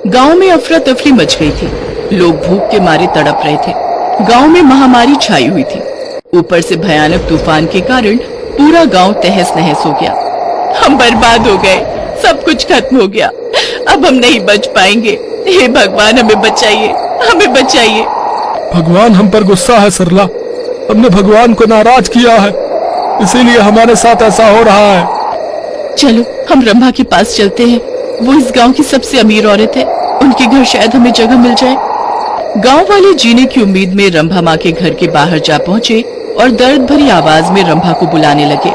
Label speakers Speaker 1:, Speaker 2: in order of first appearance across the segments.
Speaker 1: गांव में अफरा तफरी मच गई थी। लोग भूख के मारे तड़प रहे थे। गांव में महामारी छाई हुई थी। ऊपर से भयानक तूफान के कारण पूरा गांव तहस नहस हो गया। हम बर्बाद हो गए, सब कुछ खत्म हो गया। अब हम नहीं बच पाएंगे। हे भगवान, हमें बचाइए, हमें बचाइए।
Speaker 2: भगवान हम पर गुस्सा है सरला। हमने भगवान को नाराज किया है, इसीलिए हमारे साथ ऐसा हो रहा है।
Speaker 1: चलो हम रंभा के पास चलते हैं। वो इस गांव की सबसे अमीर औरत है। उनके घर शायद हमें जगह मिल जाए। गांव वाले जीने की उम्मीद में रंभा माँ के घर के बाहर जा पहुँचे और दर्द भरी आवाज में रंभा को बुलाने लगे।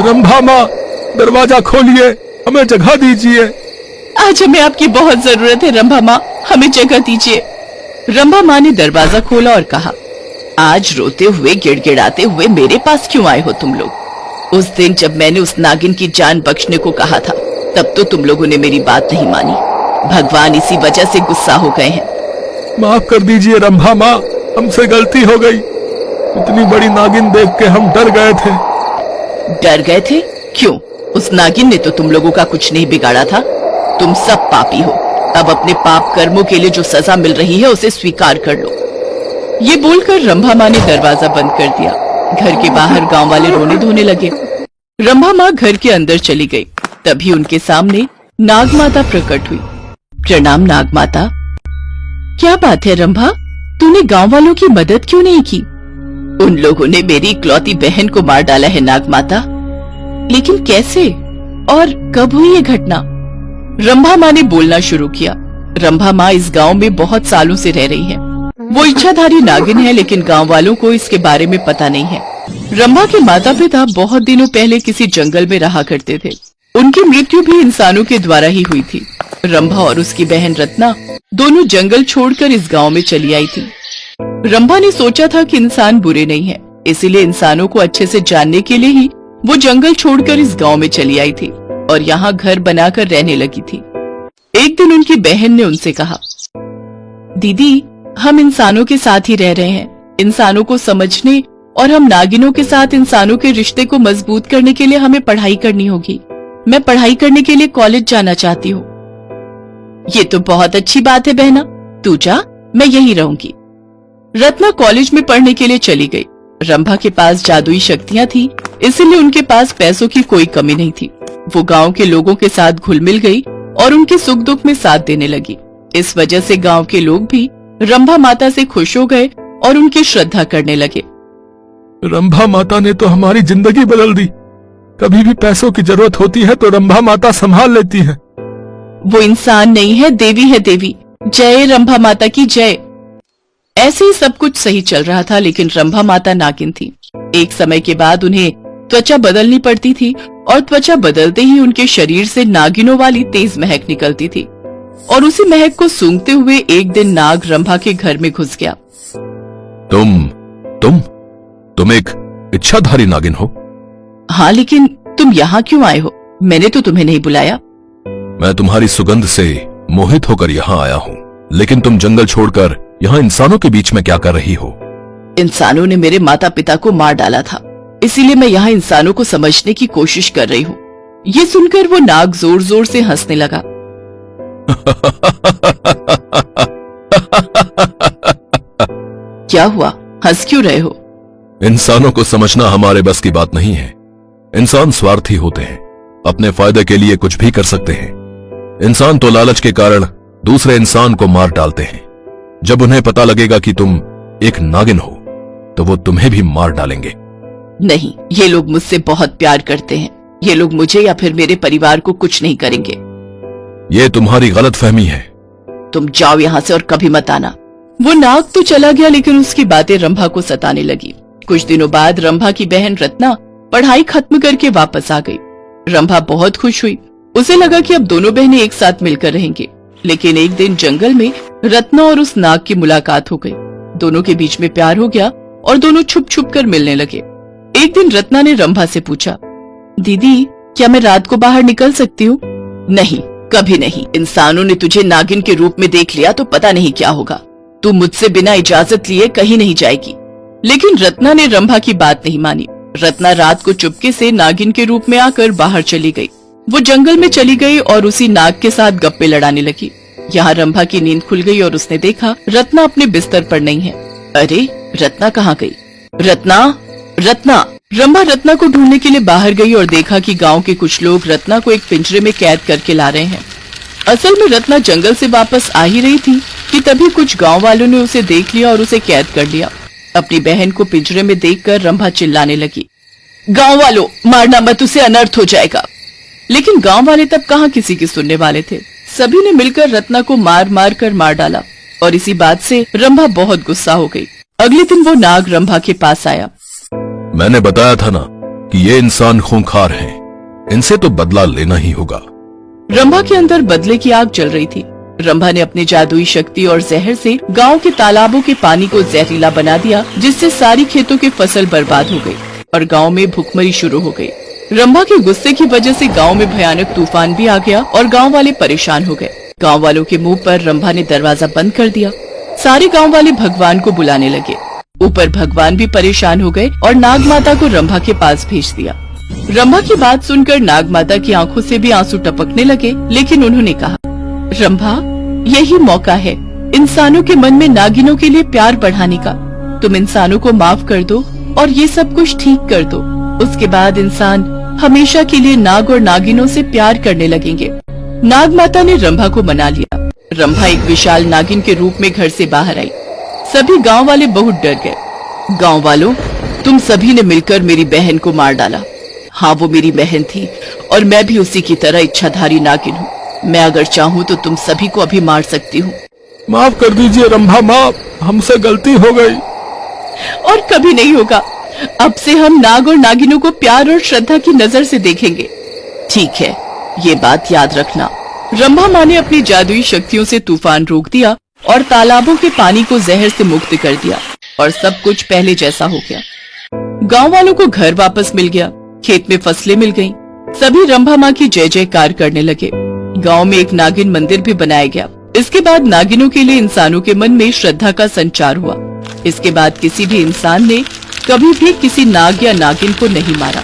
Speaker 2: रंभा माँ, दरवाजा खोलिए, हमें जगह दीजिए।
Speaker 1: आज हमें आपकी बहुत जरूरत है रंभा माँ, हमें जगह दीजिए। रंभा माँ ने दरवाजा खोला और कहा, आज रोते हुए गिड़गिड़ाते हुए मेरे पास क्यों आए हो तुम लोग? उस दिन जब मैंने उस नागिन की जान बख्शने को कहा था, तब तो तुम लोगों ने मेरी बात नहीं मानी। भगवान इसी वजह से गुस्सा हो गए हैं।
Speaker 2: माफ कर दीजिए रंभा माँ, हमसे गलती हो गई। इतनी बड़ी नागिन देख के हम डर गए थे।
Speaker 1: डर गए थे? क्यों? उस नागिन ने तो तुम लोगों का कुछ नहीं बिगाड़ा था। तुम सब पापी हो। अब अपने पाप कर्मों के लिए जो सजा मिल रही है उसे स्वीकार कर लो। ये बोलकर रंभा माँ ने दरवाजा बंद कर दिया। घर के बाहर गांव वाले रोने धोने लगे। रंभा माँ घर के अंदर चली गई। तभी उनके सामने नाग माता प्रकट हुई। प्रणाम नाग माता। क्या बात है रंभा, तूने गांव वालों की मदद क्यों नहीं की? उन लोगों ने मेरी इकलौती बहन को मार डाला है नाग माता। लेकिन कैसे और कब हुई ये घटना? रंभा माँ ने बोलना शुरू किया। रंभा माँ इस गांव में बहुत सालों से रह रही है। वो इच्छाधारी नागिन है, लेकिन गांव वालों को इसके बारे में पता नहीं है। रंभा के माता पिता बहुत दिनों पहले किसी जंगल में रहा करते थे। उनकी मृत्यु भी इंसानों के द्वारा ही हुई थी। रंभा और उसकी बहन रत्ना दोनों जंगल छोड़कर इस गांव में चली आई थी। रंभा ने सोचा था कि इंसान बुरे नहीं है, इसीलिए इंसानों को अच्छे से जानने के लिए ही वो जंगल छोड़कर इस गांव में चली आई थी और यहाँ घर बनाकर रहने लगी थी। एक दिन उनकी बहन ने उनसे कहा, दीदी, हम इंसानों के साथ ही रह रहे हैं। इंसानों को समझने और हम नागिनों के साथ इंसानों के रिश्ते को मजबूत करने के लिए हमें पढ़ाई करनी होगी। मैं पढ़ाई करने के लिए कॉलेज जाना चाहती हूँ। ये तो बहुत अच्छी बात है बहना, तू जा, मैं यहीं रहूंगी। रत्ना कॉलेज में पढ़ने के लिए चली गई। रंभा के पास जादुई शक्तियाँ थी, इसलिए उनके पास पैसों की कोई कमी नहीं थी। वो गांव के लोगों के साथ घुल मिल गई और उनके सुख दुख में साथ देने लगी। इस वजह से गांव के लोग भी रंभा माता से खुश हो गए और उनकी श्रद्धा करने लगे।
Speaker 2: रंभा माता ने तो हमारी जिंदगी बदल दी। कभी भी पैसों की जरूरत होती है तो रंभा माता संभाल लेती है।
Speaker 1: वो इंसान नहीं है, देवी है देवी। जय रंभा माता की जय। ऐसे ही सब कुछ सही चल रहा था, लेकिन रंभा माता नागिन थी। एक समय के बाद उन्हें त्वचा बदलनी पड़ती थी और त्वचा बदलते ही उनके शरीर से नागिनों वाली तेज महक निकलती थी और उसी महक को सूंघते हुए एक दिन नाग रंभा के घर में घुस गया।
Speaker 2: तुम एक इच्छाधारी नागिन हो?
Speaker 1: हाँ, लेकिन तुम यहाँ क्यों आए हो? मैंने तो तुम्हें नहीं बुलाया।
Speaker 2: मैं तुम्हारी सुगंध से मोहित होकर यहाँ आया हूँ, लेकिन तुम जंगल छोड़कर यहाँ इंसानों के बीच में क्या कर रही हो?
Speaker 1: इंसानों ने मेरे माता पिता को मार डाला था, इसीलिए मैं यहाँ इंसानों को समझने की कोशिश कर रही हूँ। ये सुनकर वो नाग जोर जोर से हंसने लगा। क्या हुआ, हंस क्यों रहे हो?
Speaker 2: इंसानों को समझना हमारे बस की बात नहीं है। इंसान स्वार्थी होते हैं, अपने फायदे के लिए कुछ भी कर सकते हैं। इंसान तो लालच के कारण दूसरे इंसान को मार डालते हैं। जब उन्हें पता लगेगा कि तुम एक नागिन हो, तो वो तुम्हें भी मार डालेंगे।
Speaker 1: नहीं, ये लोग मुझसे बहुत प्यार करते हैं। ये लोग मुझे या फिर मेरे परिवार को कुछ नहीं करेंगे।
Speaker 2: ये तुम्हारी गलतफहमी है।
Speaker 1: तुम जाओ यहाँ से और कभी मत आना। वो नाग तो चला गया, लेकिन उसकी बातें रंभा को सताने लगी। कुछ दिनों बाद रंभा की बहन रत्ना पढ़ाई खत्म करके वापस आ गई। रंभा बहुत खुश हुई। उसे लगा कि अब दोनों बहनें एक साथ मिलकर रहेंगे। लेकिन एक दिन जंगल में रत्ना और उस नाग की मुलाकात हो गई। दोनों के बीच में प्यार हो गया और दोनों छुप छुप कर मिलने लगे। एक दिन रत्ना ने रंभा से पूछा, दीदी, क्या मैं रात को बाहर निकल सकती हूँ? नहीं, कभी नहीं। इंसानों ने तुझे नागिन के रूप में देख लिया तो पता नहीं क्या होगा। तू मुझसे बिना इजाजत लिए कहीं नहीं जाएगी। लेकिन रत्ना ने रंभा की बात नहीं मानी। रत्ना रात को चुपके से नागिन के रूप में आकर बाहर चली गई। वो जंगल में चली गई और उसी नाग के साथ गप्पे लड़ाने लगी। यहाँ रंभा की नींद खुल गई और उसने देखा रत्ना अपने बिस्तर पर नहीं है। अरे रत्ना कहाँ गई? रत्ना, रत्ना! रंभा रत्ना को ढूंढने के लिए बाहर गई और देखा कि गांव के कुछ लोग रत्ना को एक पिंजरे में कैद करके ला रहे हैं। असल में रत्ना जंगल से वापस आ ही रही थी कि तभी कुछ गांव वालों ने उसे देख लिया और उसे कैद कर लिया। अपनी बहन को पिंजरे में देखकर रंभा चिल्लाने लगी, गांव वालों, मारना मत, उसे अनर्थ हो जाएगा। लेकिन गांव वाले तब कहाँ किसी की सुनने वाले थे। सभी ने मिलकर रत्ना को मार मार कर मार डाला और इसी बात से रंभा बहुत गुस्सा हो गई। अगले दिन वो नाग रंभा के पास आया।
Speaker 2: मैंने बताया था ना कि ये इंसान खूंखार हैं, इनसे तो बदला लेना ही होगा।
Speaker 1: रंभा के अंदर बदले की आग जल रही थी। रंभा ने अपनी जादुई शक्ति और जहर से गांव के तालाबों के पानी को जहरीला बना दिया, जिससे सारी खेतों की फसल बर्बाद हो गई और गांव में भूखमरी शुरू हो गई। रंभा के गुस्से की वजह से गांव में भयानक तूफान भी आ गया और गांव वाले परेशान हो गए। गांव वालों के मुंह पर रंभा ने दरवाजा बंद कर दिया। सारे गांव वाले भगवान को बुलाने लगे। ऊपर भगवान भी परेशान हो गए और नाग माता को रंभा के पास भेज दिया। रंभा की बात सुनकर नाग माता की आंखों से भी आंसू टपकने लगे, लेकिन उन्होंने कहा, रंभा, यही मौका है इंसानों के मन में नागिनों के लिए प्यार बढ़ाने का। तुम इंसानों को माफ कर दो और ये सब कुछ ठीक कर दो। उसके बाद इंसान हमेशा के लिए नाग और नागिनों से प्यार करने लगेंगे। नाग माता ने रंभा को मना लिया। रंभा एक विशाल नागिन के रूप में घर से बाहर आई। सभी गांव वाले बहुत डर गए। गांव वालों, तुम सभी ने मिलकर मेरी बहन को मार डाला। हाँ, वो मेरी बहन थी और मैं भी उसी की तरह इच्छाधारी नागिन हूँ। मैं अगर चाहूँ तो तुम सभी को अभी मार सकती हूँ।
Speaker 2: माफ कर दीजिए रंभा, माफ, हमसे गलती हो गई।
Speaker 1: और कभी नहीं होगा। अब से हम नाग और नागिनों को प्यार और श्रद्धा की नजर से देखेंगे। ठीक है, ये बात याद रखना। रंभा माँ ने अपनी जादुई शक्तियों से तूफान रोक दिया और तालाबों के पानी को जहर से मुक्त कर दिया और सब कुछ पहले जैसा हो गया। गांव वालों को घर वापस मिल गया, खेत में फसलें मिल गईं। सभी रंभा माँ की जय जयकार करने लगे। गांव में एक नागिन मंदिर भी बनाया गया। इसके बाद नागिनों के लिए इंसानों के मन में श्रद्धा का संचार हुआ। इसके बाद किसी भी इंसान ने कभी भी किसी नाग या नागिन को नहीं मारा।